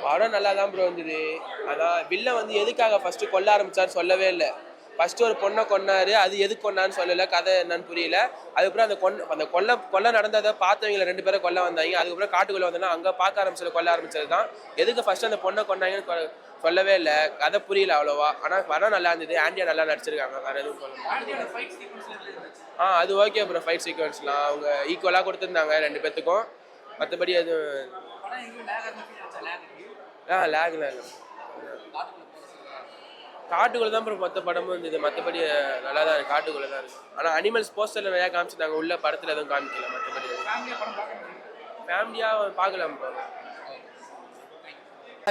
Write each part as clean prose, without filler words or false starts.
படம் நல்லா தான் ப்ரோ இருந்தது. அதான் வில்ல வந்து எதுக்காக ஃபர்ஸ்ட் கொல்ல ஆரம்பிச்சான்னு சொல்லவே இல்லை. ஃபர்ஸ்ட் ஒரு பொண்ணை கொன்னாரு, அது எதுக்கு கொன்னான்னு சொல்லலை, கதை என்னன்னு புரியல. அதுக்கப்புறம் அந்த கொல்லை நடந்ததை பார்த்தவங்க 2 பேரை கொல்ல வந்தாங்க. அதுக்கப்புறம் காட்டுக்குள்ளே வந்தோன்னா அங்கே பார்க்க ஆரம்பிச்சது கொல்ல ஆரம்பிச்சது தான். எதுக்கு ஃபர்ஸ்ட் அந்த பொண்ணை கொன்னாங்கன்னு சொல்லவே இல்லை. கதை புரியல அவ்வளோவா. ஆனால் படம் நல்லா இருந்தது. ஆண்டியா நல்லா நடிச்சிருக்காங்க. வேற எதுவும் சொல்லணும். அது ஓகே ப்ரோ. ஃபைட் சீக்வன்ஸ்லாம் அவங்க ஈக்குவலாக கொடுத்துருந்தாங்க 2 பேர்த்துக்கும். மற்றபடி எதுவும் லேக்லாம் இல்லை. காட்டுக்குள்ளே தான் ப்ரோ மொத்த படமும் இருந்தது. மற்றபடி நல்லா தான் இருக்குது. காட்டுக்குள்ளே தான் இருக்குது. ஆனால் அனிமல்ஸ் போஸ்டரில் நிறையா காமிச்சிருந்தாங்க. உள்ள படத்தில் எதுவும் காமிக்கல. மற்றபடி ஃபேமிலியாக பார்க்கலாம் ப்ரோ.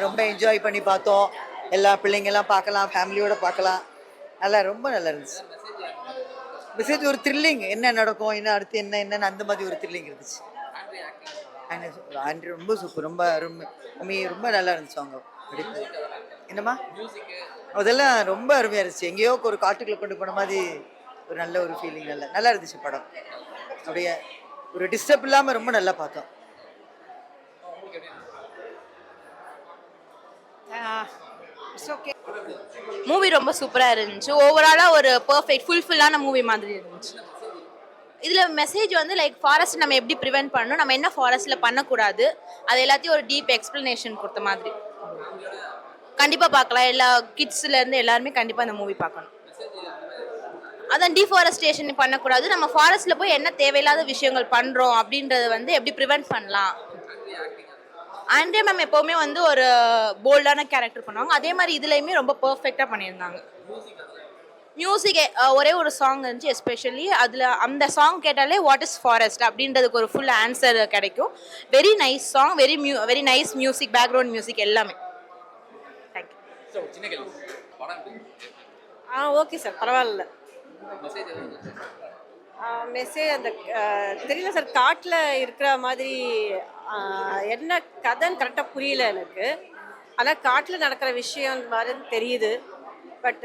ரொம்ப என்ஜாய் பண்ணி பார்த்தோம். எல்லா பிள்ளைங்கெல்லாம் பார்க்கலாம், ஃபேமிலியோடு பார்க்கலாம். ரொம்ப நல்லா இருந்துச்சு. மெசேஜ் ஒரு த்ரில்லிங், என்ன நடக்கும், என்ன அடுத்து என்னன்னு அந்த மாதிரி ஒரு த்ரில்லிங் இருந்துச்சு. ஆண்ட்ரி ரொம்ப சூப்பர். ரொம்ப ரொம்ப நல்லா இருந்துச்சு அவங்க நடிப்பு. என்னம்மா அதெல்லாம் ரொம்ப அருமையாக இருந்துச்சு. எங்கேயோ ஒரு காட்டுக்குள்ளே கொண்டு போன மாதிரி ஒரு நல்ல ஒரு ஃபீலிங். நல்லா இருந்துச்சு படம். அப்படியே ஒரு டிஸ்டர்ப் இல்லாமல் ரொம்ப நல்லா பார்த்தோம். மூவி ரொம்ப சூப்பராக இருந்துச்சு. ஓவராலாக ஒரு பர்ஃபெக்ட் ஃபுல்ஃபில்லான மூவி மாதிரி இருந்துச்சு. இதில் மெசேஜ் வந்து லைக் ஃபாரஸ்ட் நம்ம எப்படி ப்ரிவென்ட் பண்ணணும், நம்ம என்ன ஃபாரஸ்ட்டில் பண்ணக்கூடாது, அது எல்லாத்தையும் ஒரு டீப் எக்ஸ்ப்ளனேஷன் கொடுத்த மாதிரி. கண்டிப்பாக பார்க்கலாம். எல்லா கிட்ஸ்லேருந்து எல்லாருமே கண்டிப்பாக அந்த மூவி பார்க்கணும். அதான் டீஃபாரஸ்டேஷன் பண்ணக்கூடாது, நம்ம ஃபாரஸ்ட்டில் போய் என்ன தேவையில்லாத விஷயங்கள் பண்ணுறோம் அப்படின்றத வந்து எப்படி ப்ரிவென்ட் பண்ணலாம். ஆண்ட்ரியா மேம் எப்போவுமே வந்து ஒரு போல்டான கேரக்டர் பண்ணுவாங்க. அதே மாதிரி இதுலேயுமே ரொம்ப பர்ஃபெக்டாக பண்ணியிருந்தாங்க. மியூசிக்கே ஒரே ஒரு சாங் இருந்துச்சு எஸ்பெஷலி. அதில் அந்த சாங் கேட்டாலே வாட் இஸ் ஃபாரஸ்ட் அப்படின்றதுக்கு ஒரு ஃபுல் ஆன்சர் கிடைக்கும். Very nice song, very nice music, background music எல்லாமே. தேங்க்யூ. ஓகே சார், பரவாயில்ல. மெசேஜ் அந்த தெரியல சார், காட்டில் இருக்கிற மாதிரி என்ன கதைன்னு கரெக்டாக புரியல எனக்கு. ஆனால் காட்டில் நடக்கிற விஷயம் மாதிரி தெரியுது. பட்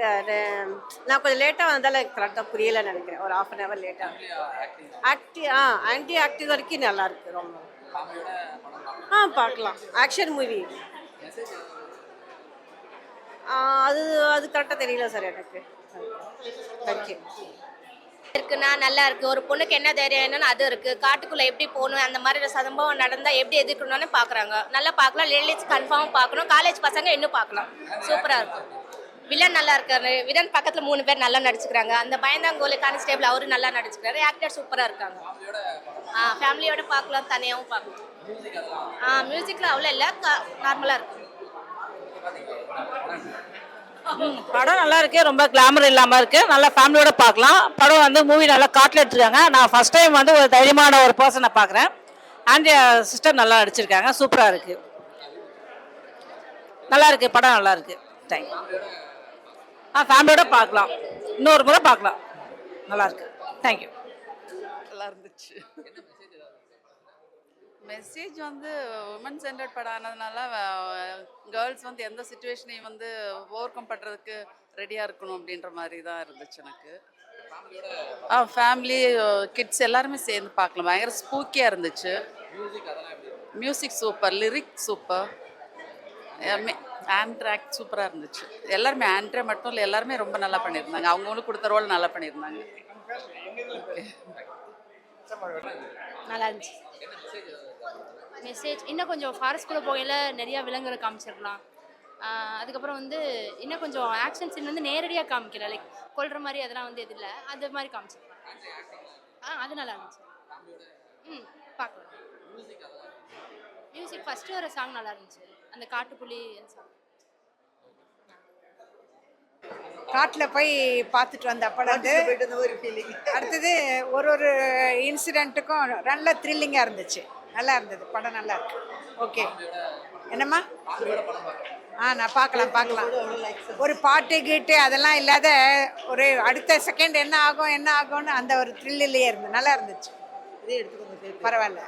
நான் கொஞ்சம் லேட்டாக வந்தால கரெக்டாக புரியலைன்னு நினைக்கிறேன். ஒரு 1/2 hour லேட்டாக. ஆக்டிவ் வரைக்கும் நல்லாயிருக்கு. ரொம்ப பார்க்கலாம். Action movie. அது கரெக்டாக தெரியல சார் எனக்கு. தேங்க்யூ. இருக்குன்னா நல்லா இருக்கு. ஒரு பொண்ணுக்கு என்ன தைரியம் என்னன்னு அது இருக்கு. காட்டுக்குள்ள எப்படி போகணும், அந்த மாதிரி சம்பவம் நடந்தா எப்படி எதிர்க்கணும்னு பாக்குறாங்க. நல்லா பார்க்கலாம். லேடிஸ் கன்ஃபார்ம் பார்க்கணும். காலேஜ் பசங்க இன்னும் பார்க்கலாம். சூப்பரா இருக்கும். வில்லன் நல்லா இருக்காரு. வில்லன் பக்கத்துல 3 பேர் நல்லா நடிச்சுக்கிறாங்க. அந்த பயந்தாங்கோலி கான்ஸ்டேபிள் அவரு நல்லா நடிச்சுக்கிறாரு. ஆக்டர் சூப்பரா இருக்காங்க. ஃபேமிலியோட பார்க்கலாம், தனியாகவும் பார்க்கலாம். மியூசிக்ல அவ்வளோ இல்லை, நார்மலா இருக்கு. படம் நல்லா இருக்கு. ரொம்ப கிளாமர் இல்லாமல் இருக்கு. நல்லா ஃபேமிலியோட பார்க்கலாம். படம் வந்து மூவி நல்லா காட்டில் எடுத்துருக்காங்க. நான் ஃபர்ஸ்ட் டைம் வந்து ஒரு தைரியமான ஒரு பர்சனை பார்க்குறேன். ஆண்ட்ரியா சிஸ்டர் நல்லா நடிச்சிருக்காங்க. சூப்பராக இருக்கு. நல்லா இருக்கு. படம் நல்லா இருக்கு. தேங்க்யூ. ஃபேமிலியோட பார்க்கலாம். இன்னொரு முறை பார்க்கலாம். நல்லா இருக்கு. தேங்க்யூ. நல்லா இருந்துச்சு. மெசேஜ் வந்து உமன் சென்டர்ட் படம் ஆனதுனால கேர்ள்ஸ் வந்து எந்த சுச்சுவேஷனையும் வந்து ஓவர் கம் பண்ணுறதுக்கு ரெடியாக இருக்கணும் அப்படின்ற மாதிரி தான் இருந்துச்சு எனக்கு. ஃபேமிலி கிட்ஸ் எல்லாருமே சேர்ந்து பார்க்கலாம். பயங்கர ஸ்பூக்கியாக இருந்துச்சு. மியூசிக் சூப்பர், லிரிக் சூப்பர், ஆண்ட்ராக்ட் சூப்பராக இருந்துச்சு. எல்லாருமே ஆண்ட்ரே மட்டும் இல்லை, எல்லாருமே ரொம்ப நல்லா பண்ணியிருந்தாங்க. அவங்களுக்கு கொடுத்த ரோல் நல்லா பண்ணியிருந்தாங்க. நல்லா இருந்துச்சு. மெசேஜ் இன்னும் கொஞ்சம் ஃபாரஸ்ட்குள்ளே போகையில் நிறையா விலங்குகளை காமிச்சிடலாம். அதுக்கப்புறம் வந்து இன்னும் கொஞ்சம் ஆக்ஷன் சீன் வந்து நேரடியாக காமிக்கல, லைக் கொல்ற மாதிரி அதெல்லாம் வந்து எது இல்லை, அது மாதிரி காமிச்சிடலாம். அது நல்லா இருந்துச்சு. பார்க்கலாம். மியூசிக் ஃபஸ்ட்டு வர சாங் நல்லா இருந்துச்சு. அந்த காட்டுப்புலி சாங். காட்டில் போய் பார்த்துட்டு வந்த படம் அடுத்தது ஒரு இன்சிடெண்ட்டுக்கும் நல்ல த்ரில்லிங்காக இருந்துச்சு. நல்லா இருந்தது. படம் நல்லா இருக்கு. ஓகே. என்னம்மா? நான் பார்க்கலாம். ஒரு பாட்டு கீட்டு அதெல்லாம் இல்லாத ஒரு அடுத்த செகண்ட் என்ன ஆகும்னு அந்த ஒரு த்ரில்லிலேயே இருந்தது. நல்லா இருந்துச்சு. பரவாயில்ல.